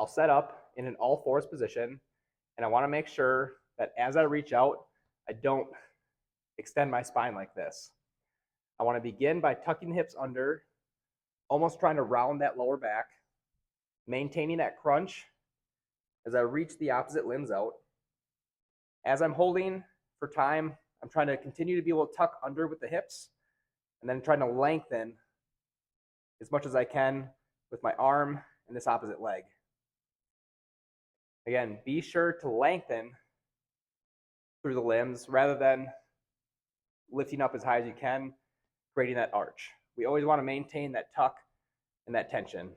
I'll set up in an all fours position, and I want to make sure that as I reach out, I don't extend my spine like this. I want to begin by tucking the hips under, almost trying to round that lower back, maintaining that crunch as I reach the opposite limbs out. As I'm holding for time, I'm trying to continue to be able to tuck under with the hips, and then trying to lengthen as much as I can with my arm and this opposite leg. Again, be sure to lengthen through the limbs rather than lifting up as high as you can, creating that arch. We always want to maintain that tuck and that tension.